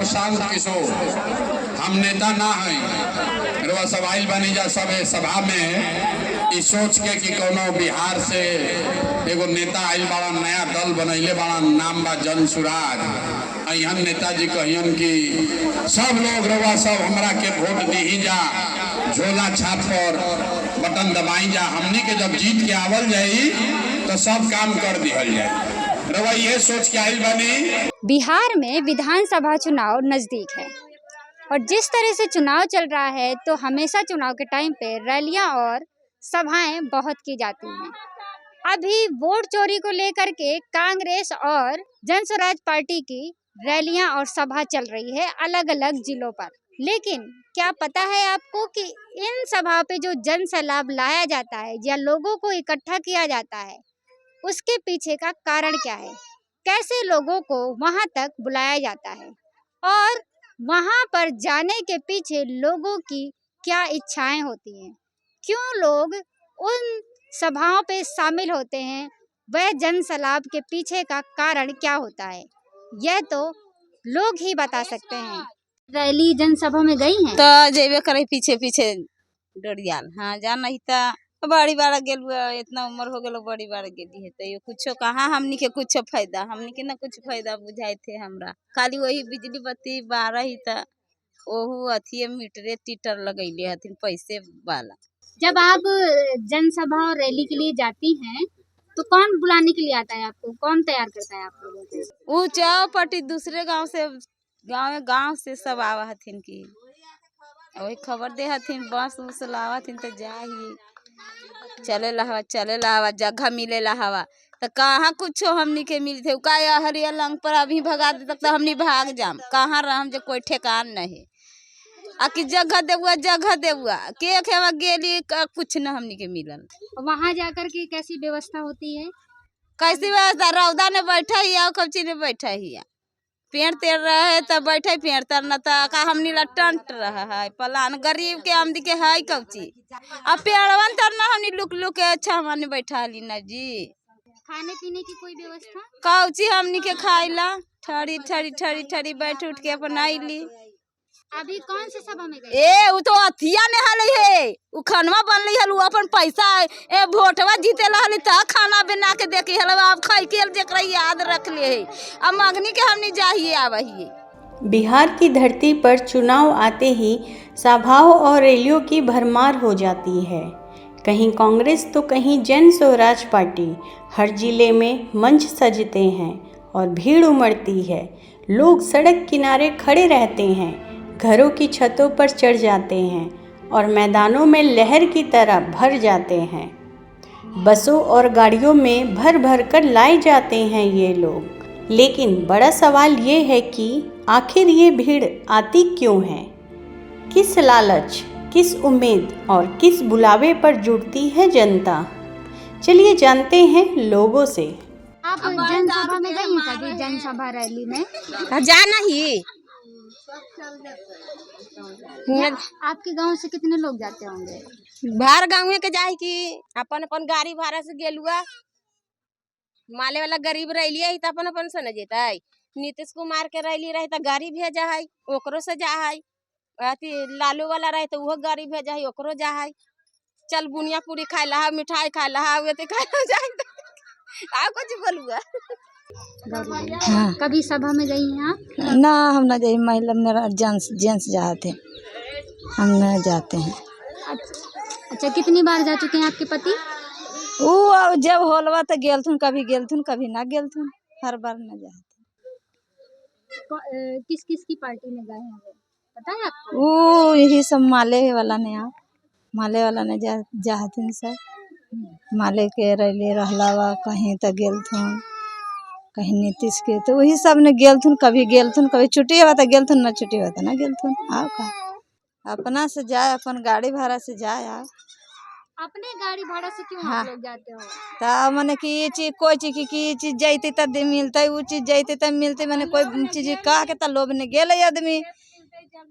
प्रशांत किशोर, हम नेता ना हैं। रवा सब आइल बनी जा सब सभा में इस सोच के कि कोनो बिहार से एगो नेता आइल बड़ा, नया दल बनैले बड़ा, नाम बा जन सुराग। अहन नेताजी कहियन कि सब लोग रवा सब हमरा के वोट दी जा, झोला छाप पर बटन दबाई जा, हमनी के जब जीत के आवल जाई तो सब काम कर दिहल जाए। रवा ये सोच के आइल बनी। बिहार में विधानसभा चुनाव नजदीक है और जिस तरह से चुनाव चल रहा है तो हमेशा चुनाव के टाइम पे रैलियां और सभाएं बहुत की जाती हैं। अभी वोट चोरी को लेकर के कांग्रेस और जन स्वराज पार्टी की रैलियां और सभा चल रही है अलग अलग जिलों पर। लेकिन क्या पता है आपको कि इन सभा पे जो जन सैलाब लाया जाता है या लोगों को इकट्ठा किया जाता है उसके पीछे का कारण क्या है, कैसे लोगों को वहां तक बुलाया जाता है और वहां पर जाने के पीछे लोगों की क्या इच्छाएं होती हैं, क्यों लोग उन सभाओं पे शामिल होते हैं, वह जन सैलाब के पीछे का कारण क्या होता है, यह तो लोग ही बता सकते हैं। रैली जनसभा में गई हैं तो जेबे करे पीछे पीछे डरियाल। हाँ जा नहीं था बड़ी बार गेल, इतना उम्र हो गया बड़ी बार गेली है तो कुछो कहाँ हमनी के कुछ फायदा, हमनी के ना कुछ फायदा बुझाए थे। हमरा खाली वही बिजली बत्ती बारह ही था, ओहू अथी मीटरे टीटर लगैले हथिन पैसे वाला। जब आप जनसभा और रैली के लिए जाती हैं तो कौन बुलाने के लिए आता है आपको, कौन तैयार करता है आप लोगों को? वो चौपटी दूसरे गांव से सब आवा हथिन की वही खबर दे हथिन, बस उस लावा हथिन तो जा ही चले हवा जगह मिले हवा तो कहाँ कुछो हमनी के मिलते का हरिया लंग पर अभी भगा दे तक तो हमनी भाग जाम, कहाँ रहम जो कोई ठेकान नहीं आ कि जगह देबुआ के खेवा गेली कुछ न हमनी के मिलल। वहाँ जाकर के कैसी व्यवस्था होती है? कैसी व्यवस्था, रौदा ने बैठा ही कब्ची ने बैठा ही पेड़ तेड़ रहे तब बैठे पेड़ तर न का हमनी ला टंट रहा है पलान गरीब के आमदी के है कब्ची अब पेड़वन तर न हमनी लुक लुक के अच्छा माने बैठा ली ना जी। खाने पीने की कोई व्यवस्था? कौची हमनी के खाइला ठड़ी ठड़ी ठड़ी ठड़ी बैठ उठ के अपन आईली। अभी कौन से सभा में गए? ए वो तो अथिया ने हले है उ खनवा बनली हल, अपन पैसा ए वोटवा जीते रहली त खाना बना के देके हल, अब खाई के जेकरा याद रख ले है अब मगनी के हमनी जाहिए आवहिए। बिहार की धरती पर चुनाव आते ही सभाओं और रैलियों की भरमार हो जाती है। कहीं कांग्रेस तो कहीं जन स्वराज पार्टी, हर जिले में मंच सजते हैं और भीड़ उमड़ती है। लोग सड़क किनारे खड़े रहते हैं, घरों की छतों पर चढ़ जाते हैं और मैदानों में लहर की तरह भर जाते हैं। बसों और गाड़ियों में भर भर कर लाए जाते हैं ये लोग। लेकिन बड़ा सवाल ये है कि आखिर ये भीड़ आती क्यों है? किस लालच, किस उम्मीद और किस बुलावे पर जुटती है जनता? चलिए जानते हैं लोगों से। आप जनसभा में गई हैं कभी, जनसभा रैली में? जाना ही आपके गांव से कितने लोग जाते होंगे? बाहर गाँव के जाए कि अपन अपन गाड़ी भाड़ा से गेलुआ, माले वाला गरीब रैली है तो अपन अपन से न जेता। नीतीश कुमार के रैली रहे तो गाड़ी भेजा है ओकरो से जा है, अथी लालू वाला रहे तो वो गाड़ी भेजा है ओकरो जा है। चल बुनिया पूरी खाए ला, मिठाई खाए ला, जाए आ कुछ बोलुआ। हाँ। कभी सभा में गई हैं आप? ना हम ना जाए, महिला मेरा जेंट्स जाते, हम न जाते हैं। अच्छा, कितनी बार जा चुके हैं आपके पति? वो जब होलवा तो गेलथुन, कभी गेलथुन कभी ना गेलथुन, हर बार न जाते। किस किस की पार्टी में गए हैं पता है आपको? वो यही सब माले वाला ने माले वाला ने जाहथिन सब, माले के रैली रहलावा कहीं तो गेलथुन, कहीं नीतीश के तो वही सब ने गेलथुन, कभी छुट्टी हुआ तो गेलथुन, न छुट्टी हुआ तो ना गेलथुन। आओ का अपना से जाए, अपन गाड़ी भाड़ा से जाए। आओ अपने गाड़ी भाड़ा से क्यों हाँ। आप लोग जाते हो? तो मैंने कि ये चीज कोई चीज की चीज जाते तब मिलते, वो चीज जाते तब मिलते, मैंने कोई चीज कह के तो लोभ ने गेल आदमी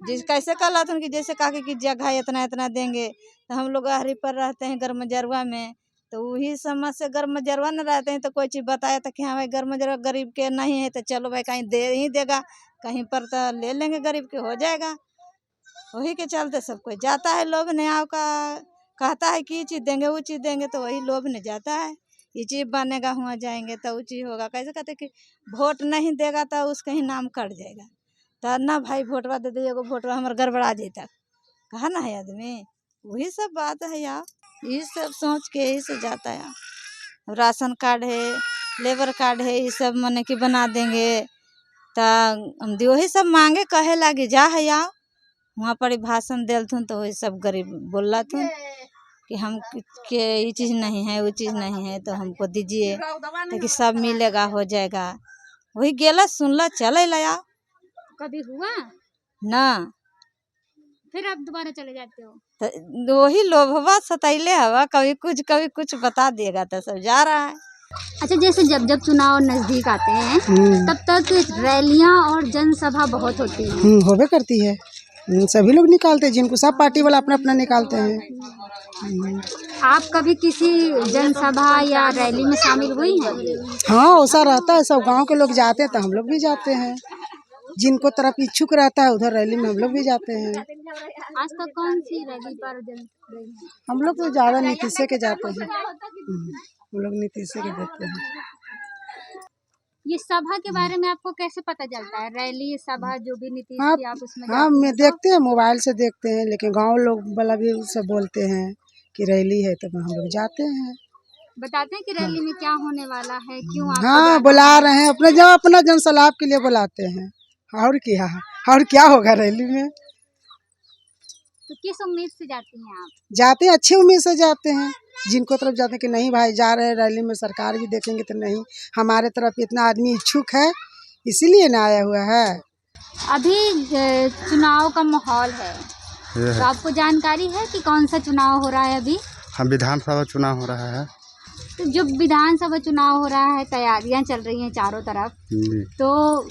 जिस कैसे कहला कि जैसे कहा कि जगह इतना इतना देंगे तो हम लोग आहरी पर रहते हैं गर्मजरवा में तो वही समझ से गर्म जरवा न रहते हैं तो कोई चीज़ बताया था कि हाँ भाई गर्म जरवा गरीब के नहीं है तो चलो भाई कहीं दे ही देगा, कहीं पर तो ले लेंगे गरीब के हो जाएगा। वही के चलते सब कोई जाता है लोभ ने का कहता है कि ये चीज़ देंगे वो चीज़ देंगे तो वही लोभ ने जाता है, ये चीज़ बनेगा हुआ जाएंगे तो वो चीज़ होगा। कैसे कहते कि वोट नहीं देगा तो उसका ही नाम कट जाएगा, तो ना भाई वोटवा दे दिए, वोटवा हमारा गड़बड़ा जाता कहा ना है आदमी। वही सब बात है यार, यही सब सोच के यही से जाता है। राशन कार्ड है, लेबर कार्ड है, ये सब मने कि बना देंगे तो हम वही सब मांगे कहे लागे जा है यार। वहाँ पर भाषण देलथुन तो वही सब गरीब बोल थुन कि हम के ये चीज़ नहीं है वो चीज़ नहीं है तो हमको दीजिए ताकि सब मिलेगा हो जाएगा। वही गेला सुनला चले लाया। कभी हुआ ना फिर आप दोबारा चले जाते हो? तो वही लोभवा सतैले हवा, कभी कुछ बता देगा तो सब जा रहा है। अच्छा, जैसे जब जब चुनाव नजदीक आते हैं तब तक रैलियां और जनसभा बहुत होती हैं। होबे करती है, सभी लोग निकालते हैं, जिनको सब पार्टी वाला अपना अपना निकालते हैं। आप कभी किसी जनसभा या रैली में शामिल हुई हैं? हाँ, ऐसा रहता है, सब गांव के लोग जाते हैं तो हम लोग भी जाते हैं। जिनको तरफ इच्छुक रहता है उधर रैली में हम लोग भी जाते हैं। आज तक कौन सी रैली पर हम लोग तो ज़्यादा नीतीश के जाते हैं, हम लोग नीतीश के देते हैं। ये सभा के बारे में आपको कैसे पता चलता है? रैली सभा जो भी नीतीश की आप उसमें हाँ, मैं देखते हैं, मोबाइल से देखते हैं, लेकिन गांव लोग वाला भी सब बोलते हैं कि रैली है तो हम लोग जाते हैं। बताते हैं कि रैली में क्या होने वाला है, क्यों आप हाँ, बुला रहे हैं, अपना जनसलाह के लिए बुलाते हैं। और क्या होगा रैली में। तो किस उम्मीद से जाती हैं आप? जाते हैं अच्छी उम्मीद से जाते हैं, जिनको तरफ जाते हैं कि नहीं भाई जा रहे हैं रैली में, सरकार भी देखेंगे तो नहीं, हमारे तरफ इतना आदमी इच्छुक है इसीलिए ना आया हुआ है। अभी चुनाव का माहौल है तो आपको जानकारी है कि कौन सा चुनाव हो रहा है अभी? हम विधानसभा चुनाव हो रहा है। तो जब विधानसभा चुनाव हो रहा है, तैयारियां चल रही हैं चारों तरफ, तो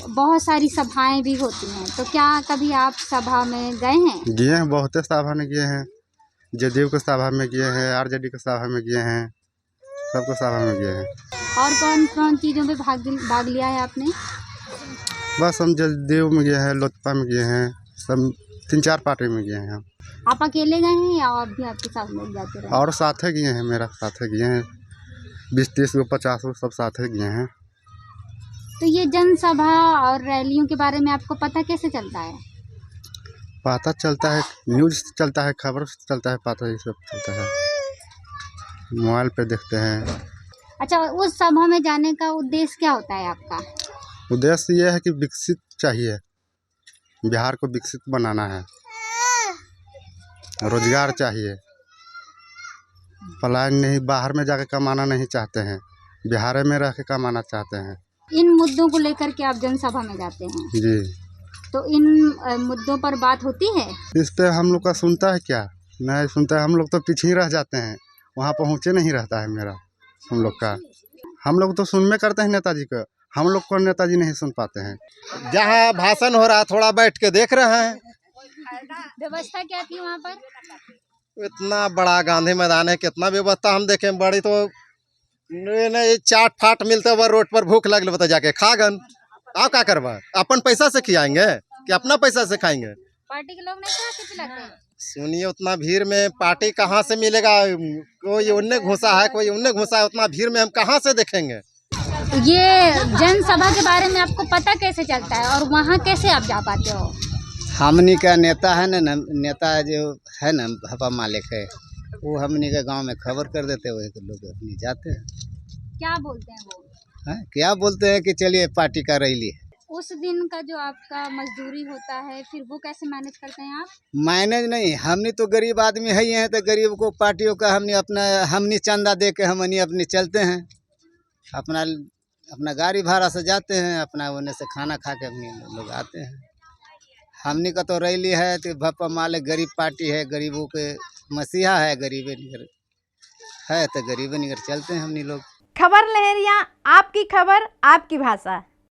बहुत सारी सभाएं भी होती हैं, तो क्या कभी आप सभा में गए हैं? गए हैं, बहुत सभा में गए हैं, जदयू के सभा में गए हैं, आरजेडी के सभा में गए हैं, सबको सभा में गए हैं। और कौन कौन चीज़ों में भाग लिया है आपने? बस हम जदयू में गए हैं, लोजपा में गए हैं, सब 3-4 पार्टी में गए हैं। आप अकेले गए हैं या और भी आपके साथ लोग जाते रहे? और साथ गए हैं, मेरा साथ गए हैं, 20-30 को 50 को सब साथ गए हैं। तो ये जनसभा और रैलियों के बारे में आपको पता कैसे चलता है? पता चलता है, न्यूज़ चलता है, खबर चलता है, पता ये सब चलता है, मोबाइल पे देखते हैं। अच्छा, उस सभा में जाने का उद्देश्य क्या होता है आपका? उद्देश्य ये है कि विकसित चाहिए, बिहार को विकसित बनाना है, रोजगार चाहिए, पलायन नहीं, बाहर में जाके कमाना नहीं चाहते हैं, बिहार में रह के कमाना चाहते हैं। इन मुद्दों को लेकर के आप जनसभा में जाते हैं जी, तो इन मुद्दों पर बात होती है? इस पे हम लोग का सुनता है क्या? नहीं सुनता है, हम लोग तो पीछे ही रह जाते हैं, वहाँ पहुँचे नहीं रहता है मेरा हम लोग का। हम लोग तो सुन में करते हैं नेताजी को, हम लोग को नेताजी नहीं सुन पाते हैं। जहाँ भाषण हो रहा है थोड़ा बैठ के देख रहे हैं। व्यवस्था क्या थी वहाँ पर? इतना बड़ा गांधी मैदान है, कितना व्यवस्था हम देखें बड़ी, तो नहीं चाट फाट मिलते हुए रोड पर भूख लगल बता जाके खागन, आप क्या करवा, अपन पैसा से खिलाएंगे कि अपना पैसा से खाएंगे? पार्टी के लोग नहीं खा के पिलाते हैं? सुनिए, उतना भीड़ में पार्टी कहाँ से मिलेगा? कोई उनने घुसा है, कोई उनने घुसा है, उतना भीड़ में हम कहाँ से देखेंगे? ये जनसभा के बारे में आपको पता कैसे चलता है और वहाँ कैसे आप जा पाते हो? हमनी का नेता है ना, नेता जो है ना हपा मालिक है, वो हमनी के गांव में खबर कर देते हैं, वही तो लोग अपनी जाते हैं। क्या बोलते हैं वो? क्या बोलते हैं कि चलिए पार्टी का रैली है। उस दिन का जो आपका मजदूरी होता है फिर वो कैसे मैनेज करते हैं आप? मैनेज नहीं, हमनी तो गरीब आदमी है ही हैं, तो गरीब को पार्टियों का हमनी चंदा दे के हमनी अपनी चलते हैं, अपना गाड़ी भाड़ा से जाते हैं, अपना उन्हें से खाना खा के अपनी लोग आते हैं। हमनी का तो रैली है तो भप्पा मालिक गरीब पार्टी है, गरीबों के मसीहा है, गरीबे निगर है तो गरीबे निगर चलते हैं हमनी लोग। खबर लहरिया, आपकी खबर आपकी भाषा।